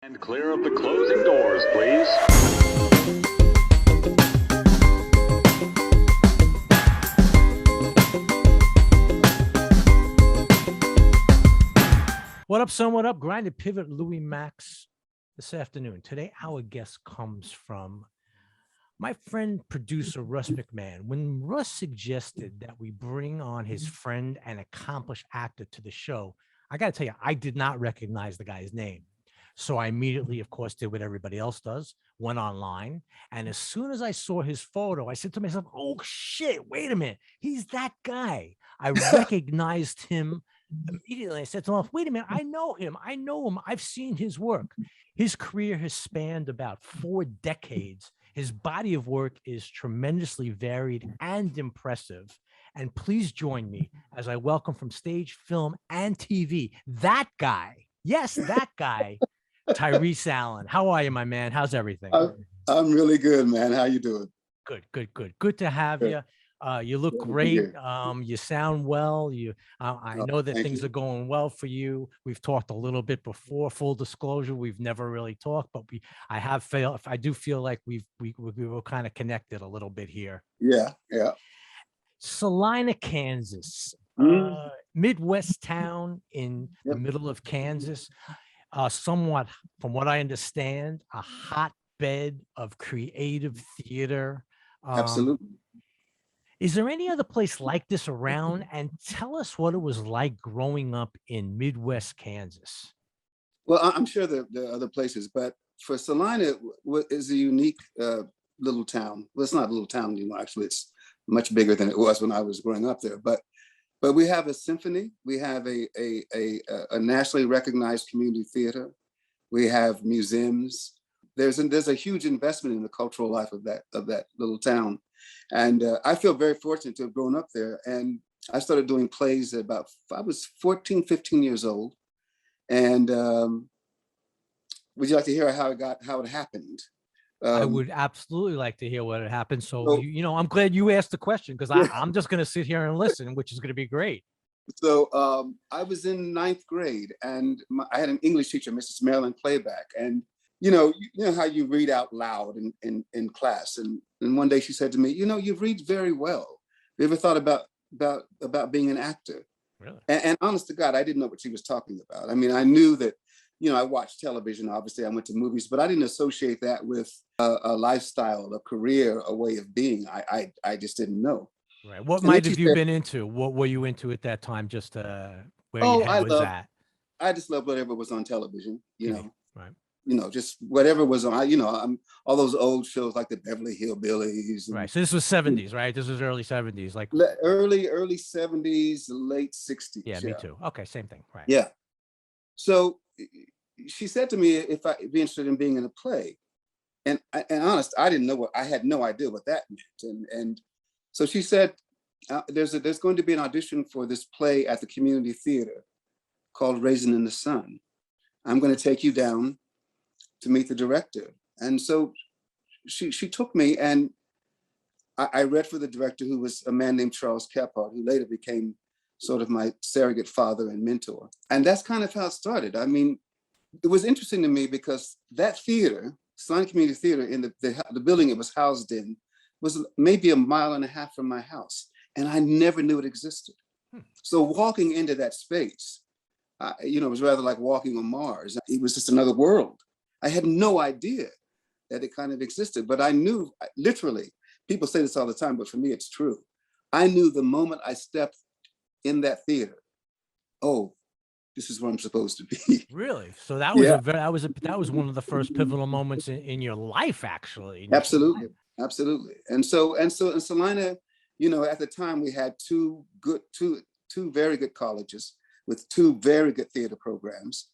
And clear of the closing doors, please. What up, son? What up? Grind&Pivot, Louis Max this afternoon. Today, our guest comes from my friend, producer, Russ McMahon. When Russ suggested that we bring on his friend and accomplished actor to the show, I got to tell you, I did not recognize the guy's name. So I immediately, of course, did what everybody else does, went online. And as soon as I saw his photo, I said to myself, oh, shit, wait a minute. He's that guy. I recognized him immediately. I said to myself, wait a minute. I know him. I've seen his work. His career has spanned about 4 decades. His body of work is tremendously varied and impressive. And please join me as I welcome from stage, film, and TV, that guy. Yes, that guy. Tyrees Allen. How are you, my man? How's everything? I'm really good, man. How you doing? Good to have you. You look great. You sound well. I know that things are going well for you. We've talked a little bit before. Full disclosure, we've never really talked, but I do feel like we were kind of connected a little bit here. Yeah. Salina, Kansas, Midwest town in the middle of Kansas. Somewhat, from what I understand, a hotbed of creative theater. Absolutely. Is there any other place like this around? And tell us what it was like growing up in Midwest Kansas. Well, I'm sure there are other places, but for Salina, what is a unique little town. Well, it's not a little town anymore. Actually, it's much bigger than it was when I was growing up there. But we have a symphony. We have a nationally recognized community theater. We have museums. There's a huge investment in the cultural life of that little town. And I feel very fortunate to have grown up there. And I started doing plays I was 14, 15 years old. And would you like to hear how it happened? I would absolutely like to hear what had happened. So, I'm glad you asked the question, because I'm just going to sit here and listen, which is going to be great. So I was in 9th grade, and I had an English teacher, Mrs. Marilyn Playback. And you know how you read out loud in class. And one day she said to me, you read very well. You ever thought about being an actor? Really? And honest to God, I didn't know what she was talking about. I mean, I knew that, I watched television, obviously, I went to movies, but I didn't associate that with a lifestyle, a career, a way of being. I just didn't know. Right. What might have you been into? What were you into at that time? Just where your head was at? I just loved whatever was on television, Right. Just whatever was on, I'm all those old shows like the Beverly Hillbillies. Right. So this was 70s, right? This was early 70s, like early 70s, late 60s. Yeah, me too. Okay, same thing. Right. Yeah. So she said to me if I'd be interested in being in a play. And honest, I had no idea what that meant. And so she said, there's going to be an audition for this play at the community theater called Raisin in the Sun. I'm going to take you down to meet the director. And so she took me, and I read for the director, who was a man named Charles Kephart, who later became sort of my surrogate father and mentor. And that's kind of how it started. I mean, it was interesting to me because that theater, Salina Community Theater, in the building it was housed in, was maybe 1.5 miles from my house. And I never knew it existed. So walking into that space, it was rather like walking on Mars. It was just another world. I had no idea that it kind of existed, but I knew, literally, people say this all the time, but for me, it's true. I knew the moment I stepped in that theater, oh, this is where I'm supposed to be. Really? So that was that was one of the first pivotal moments in your life, actually. Absolutely. And so in Salina, at the time we had two very good colleges with 2 very good theater programs,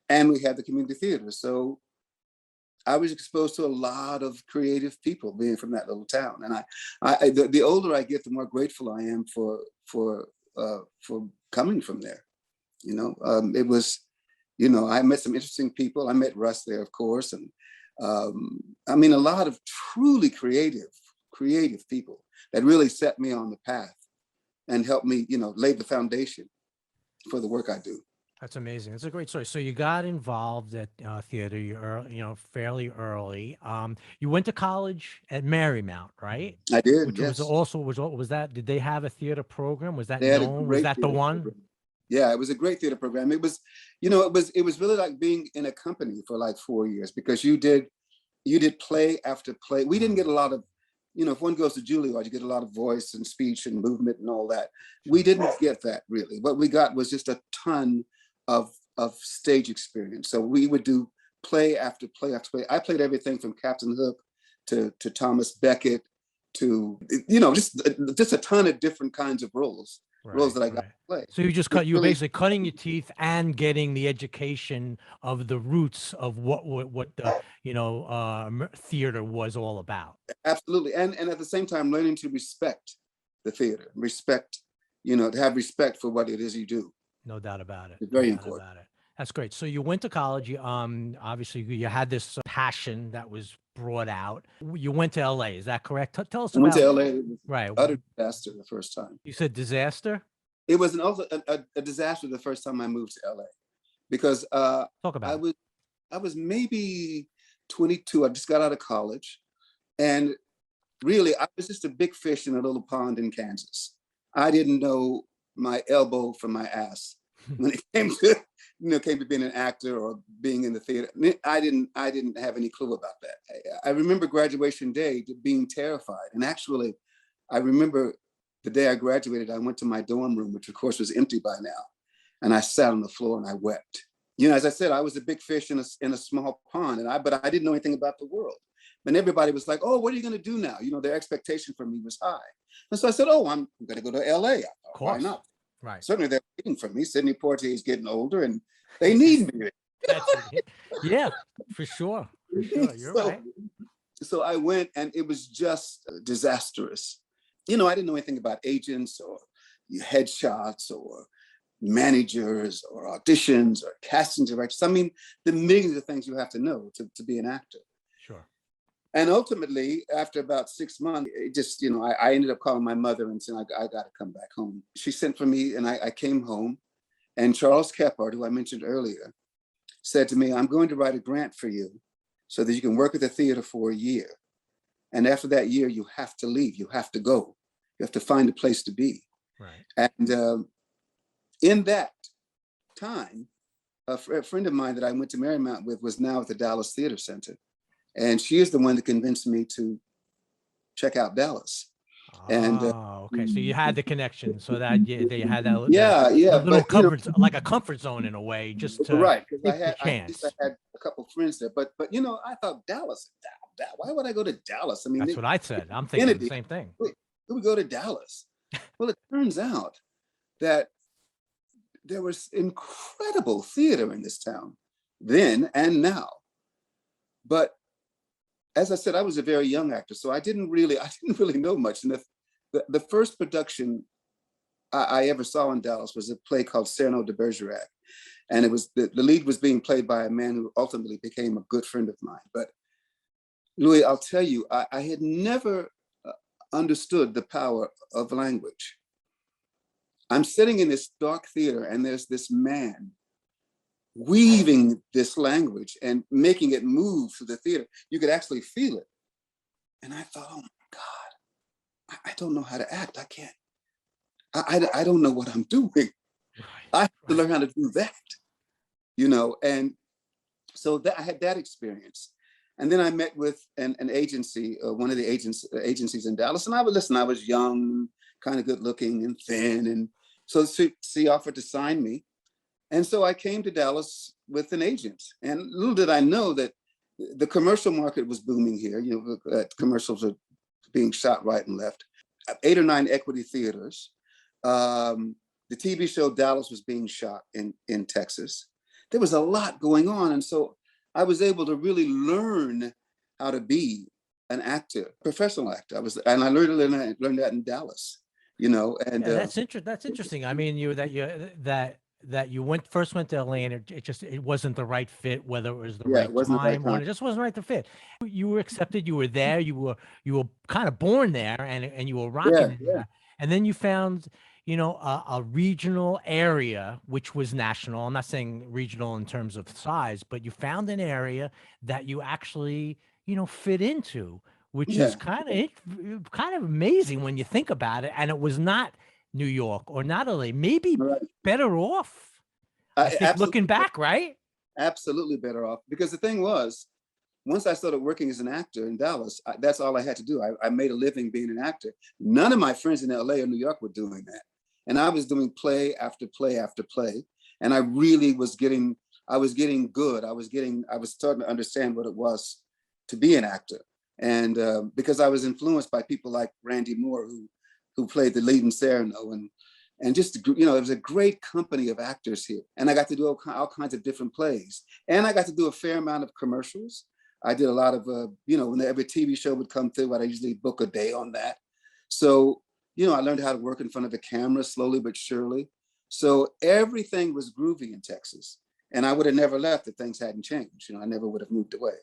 and we had the community theater. So I was exposed to a lot of creative people being from that little town. And the older I get, the more grateful I am for coming from there. It was, I met some interesting people. I met Russ there, of course. And I mean, a lot of truly creative people that really set me on the path and helped me, lay the foundation for the work I do. That's amazing. It's a great story. So you got involved at theater, fairly early. You went to college at Marymount, right? I did, Which was yes. also was that? Did they have a theater program? Was that They had a known? Was great that the theater one? program. Yeah, it was a great theater program. It was, it was really like being in a company for like 4 years, because you did play after play. We didn't get a lot of, if one goes to Juilliard, you get a lot of voice and speech and movement and all that. We didn't get that really. What we got was just a ton of stage experience. So we would do play after play after play. I played everything from Captain Hook to Thomas Becket to, just a ton of different kinds of roles that I got to play. So you just It's you were really- basically cutting your teeth and getting the education of the roots of what the theater was all about. Absolutely. And at the same time, learning to respect the theater, to have respect for what it is you do. No doubt about it. It's very No doubt important. about it. That's great. So you went to college. You, obviously you had this passion that was brought out. You went to LA. Is that correct? Tell us I went about. to LA. It was Right. utter disaster the first time. You said disaster. It was a disaster the first time I moved to LA, because Talk about it. I was maybe 22. I just got out of college, and really I was just a big fish in a little pond in Kansas. I didn't know my elbow from my ass when it came to being an actor or being in the theater. I didn't have any clue about that. I remember graduation day being terrified, and actually, I remember the day I graduated, I went to my dorm room, which of course was empty by now, and I sat on the floor and I wept. As I said, I was a big fish in a small pond, but I didn't know anything about the world. And everybody was like, "Oh, what are you going to do now?" Their expectation for me was high, and so I said, "Oh, I'm going to go to LA. I thought, why not?" Right. Certainly, they're waiting for me. Sidney Poitier is getting older, and they need me. Yeah, for sure. For sure. You're right. So I went, and it was just disastrous. I didn't know anything about agents or headshots or managers or auditions or casting directors. I mean, the millions of things you have to know to be an actor. Sure. And ultimately, after about 6 months, it just, I ended up calling my mother and saying, I got to come back home. She sent for me, and I came home. And Charles Kephart, who I mentioned earlier, said to me, "I'm going to write a grant for you so that you can work at the theater for a year. And after that year, you have to leave. You have to go. You have to find a place to be." Right. And in that time, a friend of mine that I went to Marymount with was now at the Dallas Theater Center. And she is the one that convinced me to check out Dallas. And okay, so you had the connection, so that they had that little but, comfort, like a comfort zone in a way, just to right, because I chance. had a couple friends there, but I thought Dallas, why would I go to Dallas? I mean, that's what I said. I'm thinking the same thing. Who would go to Dallas? Well, it turns out that there was incredible theater in this town then and now. But as I said, I was a very young actor, so I didn't really know much. And the first production I ever saw in Dallas was a play called Cyrano de Bergerac. And it was the lead was being played by a man who ultimately became a good friend of mine. But Louis, I'll tell you, I had never understood the power of language. I'm sitting in this dark theater, and there's this man weaving this language and making it move through the theater. You could actually feel it. And I thought, oh my God, I don't know how to act. I can't. I don't know what I'm doing. Right. I have to learn how to do that, And so that I had that experience. And then I met with an agency, one of the agencies in Dallas. And I was young, kind of good looking and thin. And so she offered to sign me. And so I came to Dallas with an agent. And little did I know that the commercial market was booming here. Commercials are being shot right and left. 8 or 9 equity theaters. The TV show Dallas was being shot in Texas. There was a lot going on. And so I was able to really learn how to be an actor, professional actor. And I learned that in Dallas, And that's interesting. I mean, you first went to LA, and it wasn't the right fit, whether it was the right time or it just wasn't right to fit. You were accepted. You were there. You were kind of born there, and you were rocking there. And then you found, a regional area, which was national. I'm not saying regional in terms of size, but you found an area that you actually, fit into, which is Yeah, kind of amazing when you think about it. And it was not New York or not LA, maybe right. better off, I think, looking Absolutely, back, right? absolutely better off. Because the thing was, once I started working as an actor in Dallas, that's all I had to do. I made a living being an actor. None of my friends in LA or New York were doing that. And I was doing play after play after play. And I really I was getting good. I was starting to understand what it was to be an actor. And because I was influenced by people like Randy Moore, who played the lead in Cyrano, and just, it was a great company of actors here. And I got to do all kinds of different plays. And I got to do a fair amount of commercials. I did a lot of, when every TV show would come through, I'd usually book a day on that. So, I learned how to work in front of a camera slowly but surely. So everything was groovy in Texas. And I would have never left if things hadn't changed. I never would have moved away.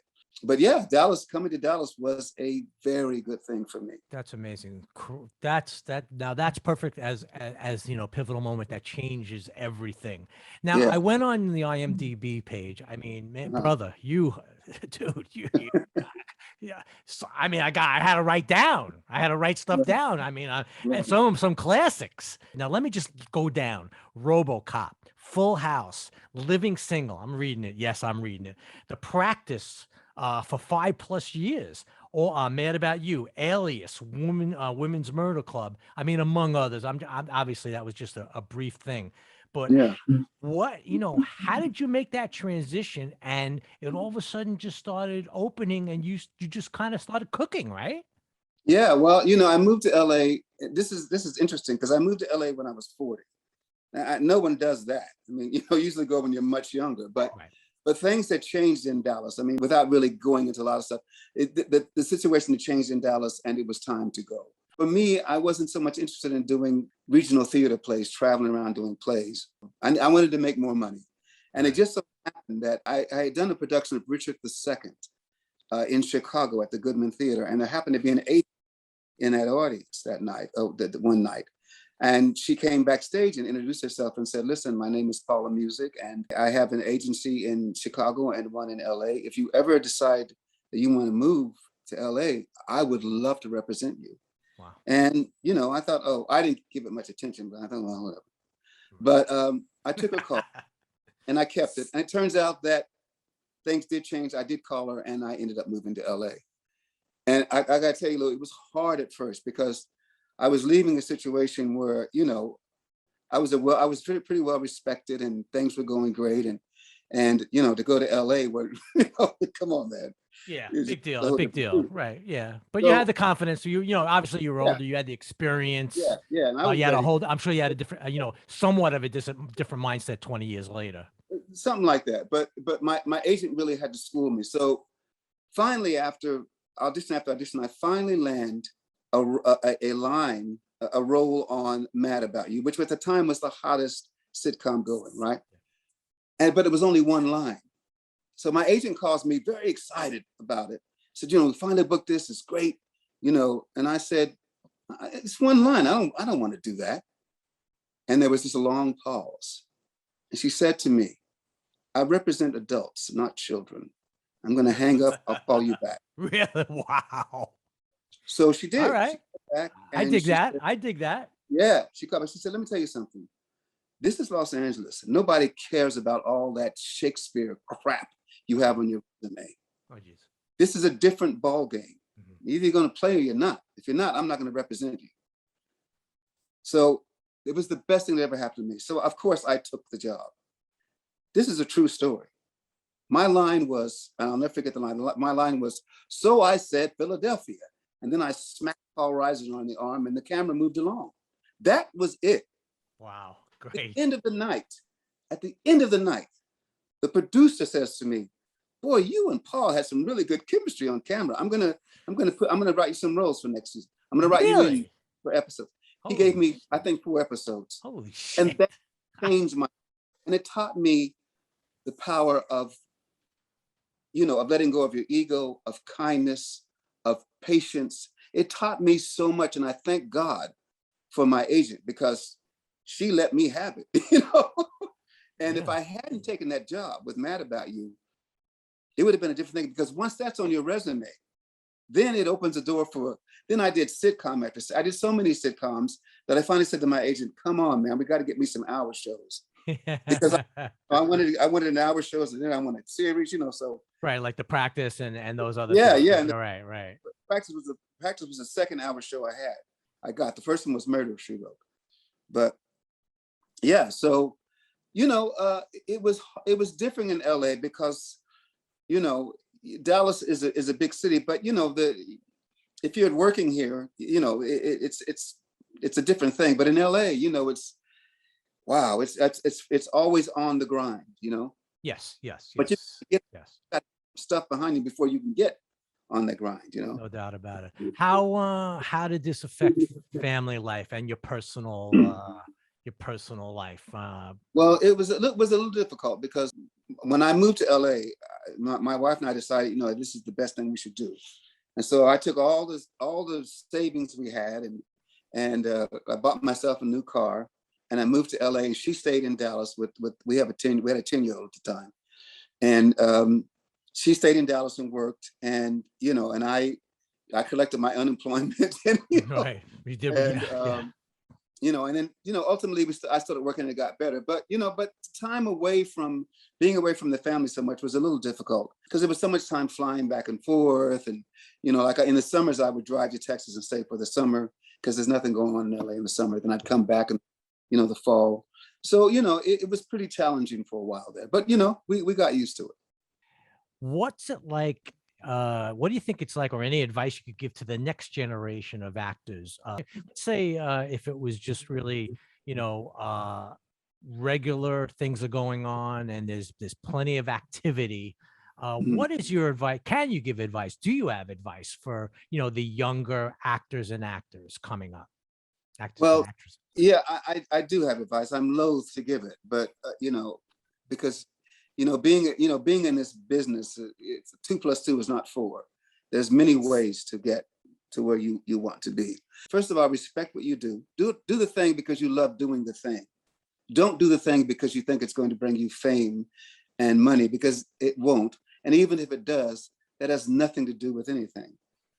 But yeah, coming to Dallas was a very good thing for me. That's amazing. Now that's perfect as pivotal moment that changes everything. Now Yeah. I went on the IMDb page. I mean, man, brother, dude, yeah. So, I mean, I had to write down. I had to write stuff down. I mean, and some classics. Now let me just go down. RoboCop, Full House, Living Single. I'm reading it. Yes, I'm reading it. The Practice. For 5+ years, or Mad About You, Alias, Women's Murder Club. I mean, among others. I'm obviously that was just a brief thing, but Yeah. how did you make that transition? And it all of a sudden just started opening, and you just kind of started cooking, right? Yeah. Well, I moved to LA. This is interesting because I moved to LA when I was 40. Now, no one does that. I mean, usually go when you're much younger, but. Right. But things had changed in Dallas. I mean, without really going into a lot of stuff, the situation had changed in Dallas, and it was time to go. For me, I wasn't so much interested in doing regional theater plays, traveling around doing plays. I wanted to make more money. And it just so happened that I had done a production of Richard II in Chicago at the Goodman Theater. And there happened to be an agent in that audience that night, one night. And she came backstage and introduced herself and said, listen, my name is Paula Music, and I have an agency in Chicago and one in LA. If you ever decide that you want to move to LA, I would love to represent you. Wow. And, I thought, I didn't give it much attention, but I thought, well, whatever. But I took a call and I kept it. And it turns out that things did change. I did call her and I ended up moving to LA. And I got to tell you, Lou, it was hard at first because I was leaving a situation where, I was pretty well respected and things were going great. And to go to LA where, come on, man. Yeah, big deal. Right. Yeah. But you had the confidence. So obviously you were older, you had the experience. Yeah. And I was you had I'm sure you had a different, somewhat of a different mindset 20 years later. Something like that. But my agent really had to school me. So finally, after audition, I finally land a line, a role on Mad About You, which at the time was the hottest sitcom going, right? But it was only one line. So my agent calls me very excited about it. Said, we finally booked this, it's great, and I said, it's one line, I don't want to do that. And there was just a long pause. And she said to me, I represent adults, not children. I'm going to hang up, I'll call you back. Really? Wow. So she did. All right. I dig that. Yeah. She called me. She said, let me tell you something. This is Los Angeles. Nobody cares about all that Shakespeare crap you have on your resume. Oh, geez. This is a different ball game. Mm-hmm. Either you're going to play or you're not. If you're not, I'm not going to represent you. So it was the best thing that ever happened to me. So of course I took the job. This is a true story. My line was, and I'll never forget the line. My line was, so I said Philadelphia. And then I smacked Paul Reiser on the arm and the camera moved along. That was it. Wow, great. At the end of the night, the producer says to me, boy, you and Paul had some really good chemistry on camera. I'm gonna write you some roles for next season. I'm gonna write you in for episodes. He gave me, I think, 4 episodes. Holy shit. And that changed and it taught me the power of letting go of your ego, of kindness, of patience. It taught me so much. And I thank God for my agent, because she let me have it, you know? And if Yeah. I hadn't taken that job with Mad About You, it would have been a different thing, because once that's on your resume, then it opens the door for, then I did sitcom after, I did so many sitcoms that I finally said to my agent, come on, man, we got to get me some hour shows. Because I wanted an hour shows, and then I wanted series, you know, so. Right, like The Practice and those other Yeah, things. yeah. And Right. Practice was the second hour show I got. The first one was Murder, She Wrote. But yeah, so, you know, it was different in LA because, you know, Dallas is a big city, but you know, if you're working here, you know, it's a different thing. But in LA, you know, it's always on the grind, you know. Yes. But you get Yes. that stuff behind you before you can get on the grind, you know. No doubt about it. How did this affect family life and your personal life? Well, it was a little difficult because when I moved to LA, my wife and I decided, you know, this is the best thing we should do. And so I took all the savings we had and I bought myself a new car, and I moved to LA, and she stayed in Dallas we had a 10-year-old at the time. And she stayed in Dallas and worked, and, you know, and I collected my unemployment. And, you know, Right. We did. and, you know, and then, you know, ultimately I started working and it got better. But, you know, time being away from the family so much was a little difficult because there was so much time flying back and forth. And, you know, like in the summers, I would drive to Texas and stay for the summer because there's nothing going on in LA in the summer. Then I'd come back in, you know, the fall. So, you know, it was pretty challenging for a while there. But, you know, we got used to it. What's it like? What do you think it's like, or any advice you could give to the next generation of actors? Let's say if it was just really, you know, regular things are going on and there's plenty of activity. What is your advice? Can you give advice? Do you have advice for, you know, the younger actors and actors coming up? Actors and actresses. Yeah, I do have advice. I'm loath to give it, but you know, because being in this business, it's 2 + 2 is not 4. There's many ways to get to where you want to be. First of all, respect what you do. Do the thing because you love doing the thing. Don't do the thing because you think it's going to bring you fame and money, because it won't. And even if it does, that has nothing to do with anything.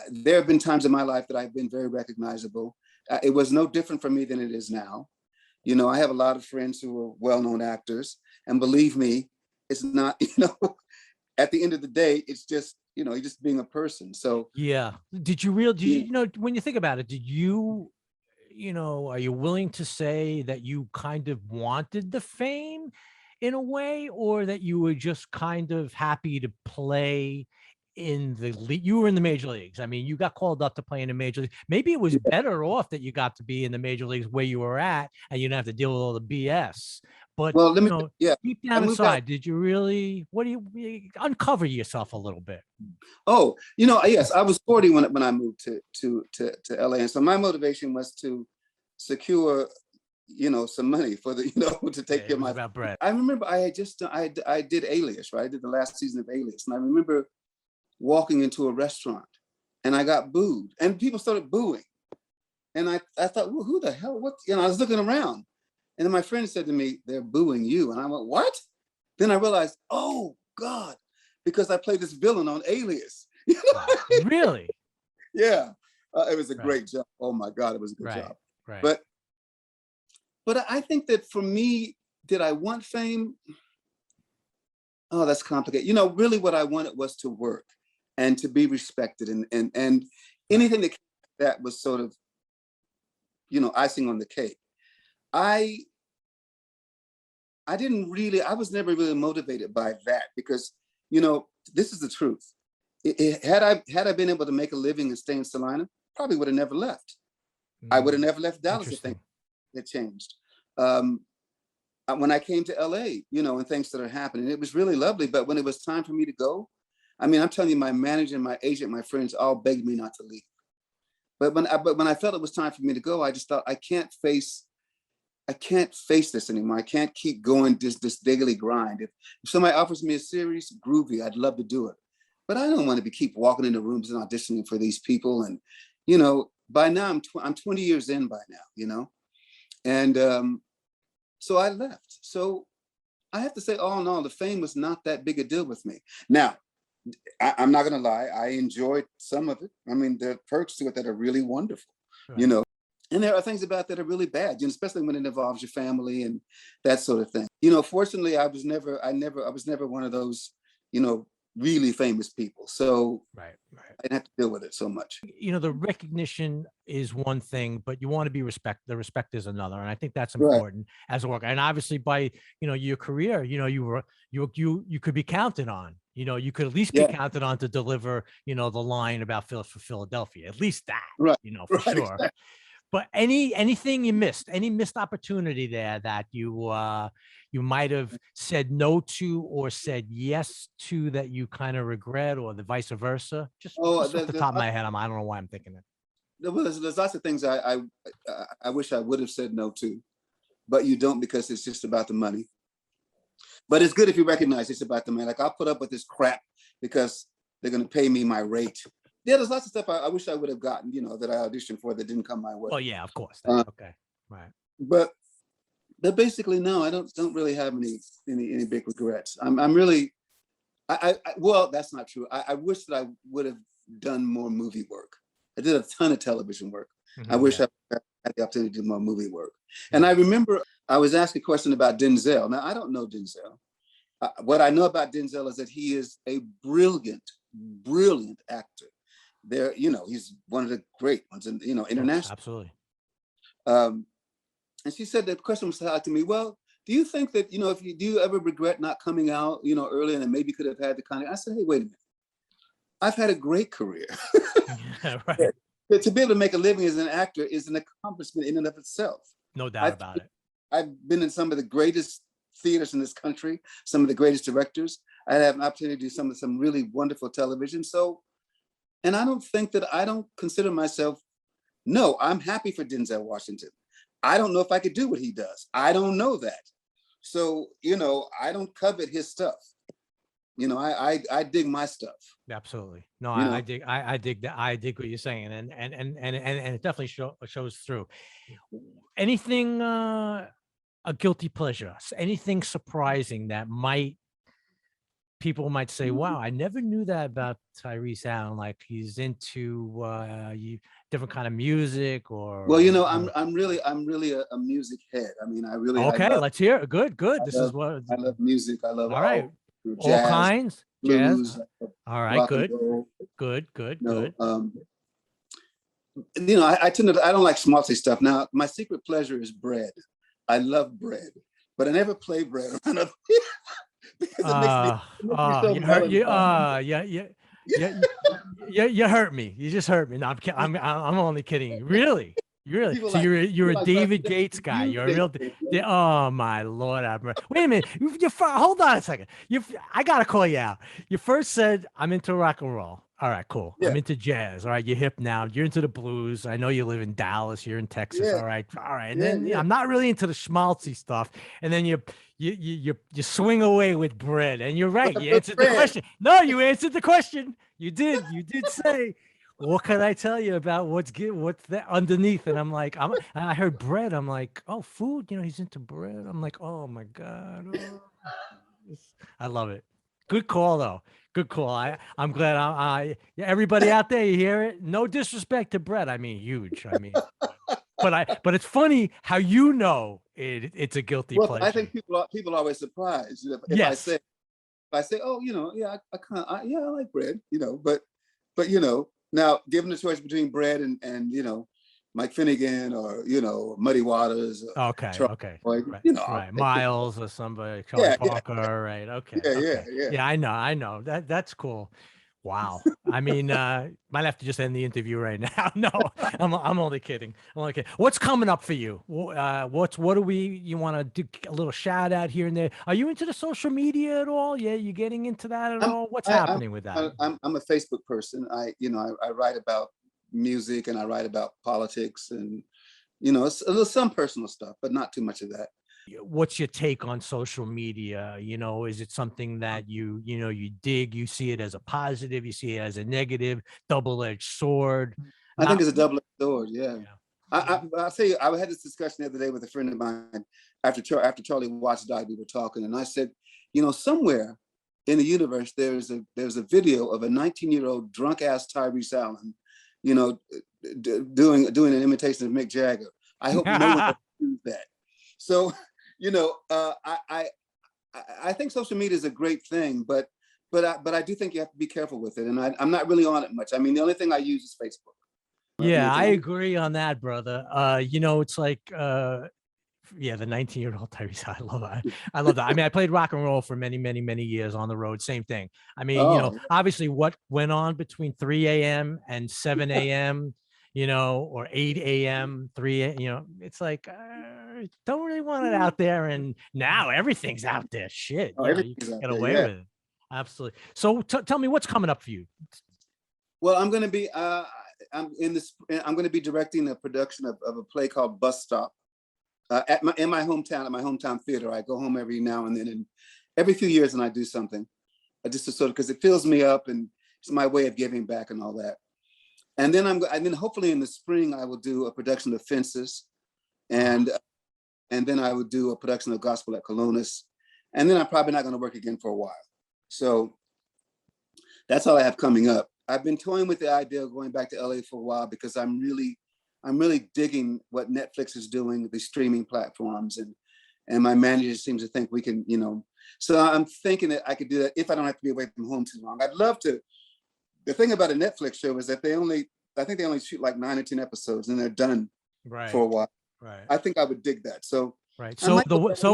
There have been times in my life that I've been very recognizable. It was no different for me than it is now. You know, I have a lot of friends who are well-known actors, and believe me, it's not, you know, at the end of the day, it's just, you know, you're just being a person. So yeah. Did you know, when you think about it, you know, are you willing to say that you kind of wanted the fame in a way, or that you were just kind of happy to play in the league? You were in the major leagues. I mean, you got called up to play in the major leagues. Maybe it was better off that you got to be in the major leagues where you were at, and you didn't have to deal with all the BS. But, well, you know, deep down inside, did you really, uncover yourself a little bit? Oh, you know, yes, I was 40 when I moved to LA. And so my motivation was to secure, you know, some money for the, you know, to take care of my bread. I remember I did Alias, right? I did the last season of Alias. And I remember walking into a restaurant and I got booed, and people started booing. And I thought, well, who the hell, what, you know, I was looking around. And then my friend said to me, they're booing you. And I went, what? Then I realized, oh God, because I played this villain on Alias. You know what I mean? Really? Yeah. It was a great job. Oh my God, it was a good job. Right. But I think that for me, did I want fame? Oh, that's complicated. You know, really what I wanted was to work and to be respected, and anything that was sort of, you know, icing on the cake. I was never really motivated by that, because, you know, this is the truth. Had I been able to make a living and stay in Salina, probably would have never left. I would have never left Dallas if things had changed. When I came to LA, you know, and things that are happening, it was really lovely. But when it was time for me to go, I mean, I'm telling you, my manager, my agent, my friends all begged me not to leave. But when I felt it was time for me to go, I just thought, I can't face this anymore. I can't keep going this daily grind. If somebody offers me a series, groovy, I'd love to do it. But I don't want to keep walking into rooms and auditioning for these people. And, you know, by now I'm 20 years in by now, you know, and So I left. So I have to say, all in all, the fame was not that big a deal with me. Now, I'm not going to lie. I enjoyed some of it. I mean, there are perks to it that are really wonderful, Right. you know, and there are things about that are really bad, especially when it involves your family and that sort of thing. You know, fortunately, I was never one of those, you know, really famous people. So Right. I didn't have to deal with it so much. You know, the recognition is one thing, but you want to be the respect is another. And I think that's Right. important as a worker. And obviously by, you know, your career, you know, you could be counted on, you know, you could at least be Yeah. counted on to deliver, you know, the line about for Philadelphia, at least that, Right. you know, for Right. sure. Exactly. But anything you missed, any missed opportunity there that you might have said no to or said yes to that you kind of regret, or the vice versa? Just off the top of my head, I don't know why I'm thinking it. There's lots of things I wish I would have said no to, but you don't, because it's just about the money. But it's good if you recognize it's about the money. Like, I'll put up with this crap because they're going to pay me my rate. Yeah, there's lots of stuff I wish I would have gotten, you know, that I auditioned for that didn't come my way. Well, yeah, of course. Okay, right. But basically, no, I don't really have any big regrets. I'm really, well, that's not true. I wish that I would have done more movie work. I did a ton of television work. I wish I had the opportunity to do more movie work. And I remember I was asked a question about Denzel. Now, I don't know Denzel. What I know about Denzel is that he is a brilliant actor. There, you know, he's one of the great ones, and, you know, international. Absolutely. And she said, the question was to me, well, do you think that, you know, do you ever regret not coming out, you know, earlier, and maybe could have had the kind of, I said, hey, wait a minute. I've had a great career. Yeah, right. To be able to make a living as an actor is an accomplishment in and of itself. No doubt about it. I've been in some of the greatest theaters in this country, some of the greatest directors. I have an opportunity to do some really wonderful television. So, and I don't consider myself, no, I'm happy for Denzel Washington. I don't know if I could do what he does. I don't know that. So, you know, I don't covet his stuff. You know, I dig my stuff. Absolutely. No, You know? I dig that. I dig what you're saying. And it definitely shows through. Anything, a guilty pleasure, anything surprising that people might say, wow, I never knew that about Tyrees Allen. Like, he's into different kind of music, or. Well, you know, I'm really a music head. I mean, Okay, let's hear it. Good. I love music. I love all right. Jazz, all kinds, blues, jazz. All right, good. Good. You know, I don't like schmaltzy stuff. Now, my secret pleasure is bread. I love bread, but I never play bread around other people because it makes me so you hurt you hurt me. You just hurt me. No, I'm only kidding. Really? So like, you're a David Gates guy. You're a real. Oh my Lord! Wait a minute. Hold on a second. I gotta call you out. You first said I'm into rock and roll. All right, cool. Yeah. I'm into jazz. All right, you're hip now. You're into the blues. I know you live in Dallas. You're in Texas. Yeah. All right. And then I'm not really into the schmaltzy stuff. And then you swing away with bread. And you're right. You answered the question. No, you answered the question. You did. You did say, what can I tell you about what's that underneath? And I'm like, I heard bread. I'm like, oh, food. You know, he's into bread. I'm like, oh my God. Oh. I love it. Good call, though. Good call. I'm glad. Everybody out there, you hear it? No disrespect to Brett. I mean, huge. I mean, but it's funny how you know it's a guilty pleasure. I think people are always surprised if I say, oh, you know, yeah, I like bread, you know, but you know, now given the choice between bread and you know, Mike Finnegan or, you know, Muddy Waters. Okay. Or, right. You know, right. Miles or somebody, Charlie Parker. Right. Okay. Yeah, I know. That's cool. Wow. I mean, might have to just end the interview right now. No, I'm only kidding. What's coming up for you? What do you want to do? A little shout out here and there. Are you into the social media at all? Yeah, you getting into that at all? What's happening with that? I'm a Facebook person. I write about music and I write about politics and, you know, it's a little some personal stuff, but not too much of that. What's your take on social media? You know, is it something that you dig, you see it as a positive, you see it as a negative, double-edged sword? I think it's a double-edged sword. Yeah. I'll tell you, I had this discussion the other day with a friend of mine. after Charlie Watts died, we were talking, and I said, you know, somewhere in the universe there's a video of a 19-year-old drunk ass Tyrees Allen, you know, doing an imitation of Mick Jagger. I hope no one ever does that. So, you know, I think social media is a great thing, but I do think you have to be careful with it, and I'm not really on it much. I mean, the only thing I use is Facebook. Yeah, I agree on that, brother. You know, it's like, yeah, the 19-year-old Tyrees. I love that. I love that. I mean, I played rock and roll for many, many, many years on the road. Same thing. I mean, you know, obviously what went on between 3 a.m. and 7 a.m., you know, or 8 a.m., 3 a.m., you know, it's like, don't really want it out there. And now everything's out there. Shit. You know, you can get away with it. Absolutely. So tell me what's coming up for you. Well, I'm going to be, I'm going to be directing a production of a play called Bus Stop. In my hometown theater. I go home every now and then, and every few years, and I do something, just to sort of, because it fills me up, and it's my way of giving back and all that. And then hopefully in the spring I will do a production of Fences, and then I would do a production of Gospel at Colonus, and then I'm probably not going to work again for a while. So that's all I have coming up. I've been toying with the idea of going back to LA for a while because I'm really digging what Netflix is doing, the streaming platforms, and my manager seems to think we can, you know, so I'm thinking that I could do that if I don't have to be away from home too long. I'd love to. The thing about a Netflix show is that I think they only shoot like 9 or 10 episodes and they're done for a while. Right. I think I would dig that. So right. So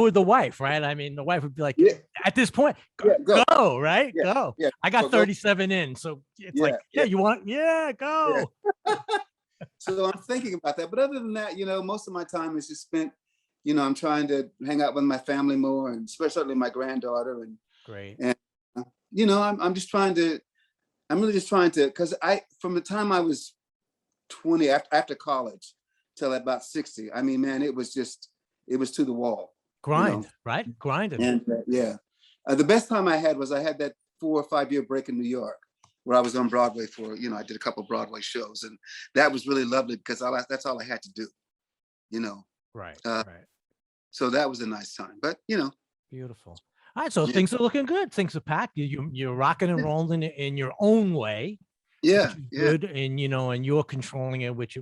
would the wife, right? I mean, the wife would be like, at this point, go, right? Go. Yeah. I got 37 in. So it's like, you want, go. Yeah. So I'm thinking about that. But other than that, you know, most of my time is just spent, you know, I'm trying to hang out with my family more, and especially my granddaughter. And great. And, you know, I'm really just trying to, because from the time I was 20, after college, till about 60, I mean, man, it was to the wall. Grind, you know? Right? Grinding. And the best time I had was I had that 4 or 5 year break in New York, where I was on Broadway for, you know, I did a couple of Broadway shows, and that was really lovely because that's all I had to do, you know. Right. So that was a nice time, but you know. Beautiful. All right, so things are looking good. Things are packed. You're rocking and rolling in your own way. Yeah. Good, and you know, and you're controlling it, which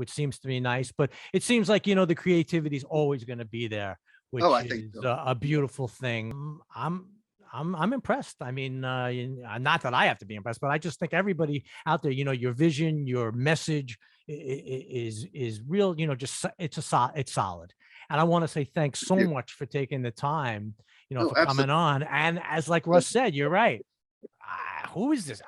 seems to be nice. But it seems like, you know, the creativity is always going to be there, which is a beautiful thing. I'm impressed. I mean, not that I have to be impressed, but I just think everybody out there, you know, your vision, your message is real. You know, just it's solid. And I want to say thanks so much for taking the time, you know, for coming on. And as like Russ said, you're right. Who is this?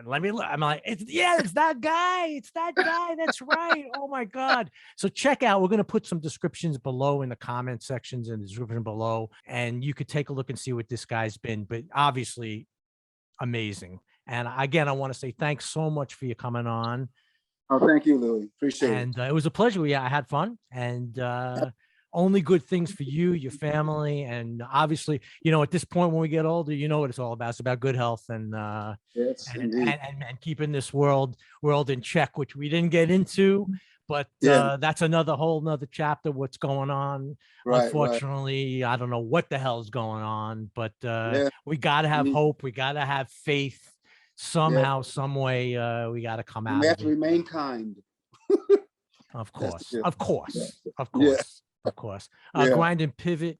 Let me look. I'm like, it's that guy. It's that guy. That's right. Oh my God. So check out, we're going to put some descriptions below in the comment sections and the description below, and you could take a look and see what this guy's been, but obviously amazing. And again, I want to say thanks so much for you coming on. Oh, thank you, Louie. Appreciate it. And it was a pleasure. I had fun, and only good things for you, your family, and obviously, you know, at this point when we get older, you know what it's all about. It's about good health and and keeping this world in check, which we didn't get into, but that's whole nother chapter. What's going on? Unfortunately, I don't know what the hell's going on, but we got to have hope. We got to have faith. Somehow, some way, we got to come out. We have to remain kind. Of course. Grind and Pivot,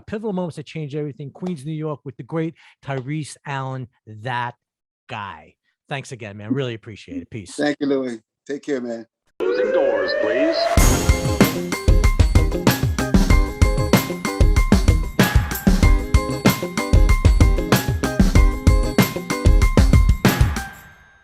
pivotal moments that change everything. Queens, New York, with the great Tyrees Allen, that guy. Thanks again, man. Really appreciate it. Peace. Thank you, Louie. Take care, man. Closing doors, please.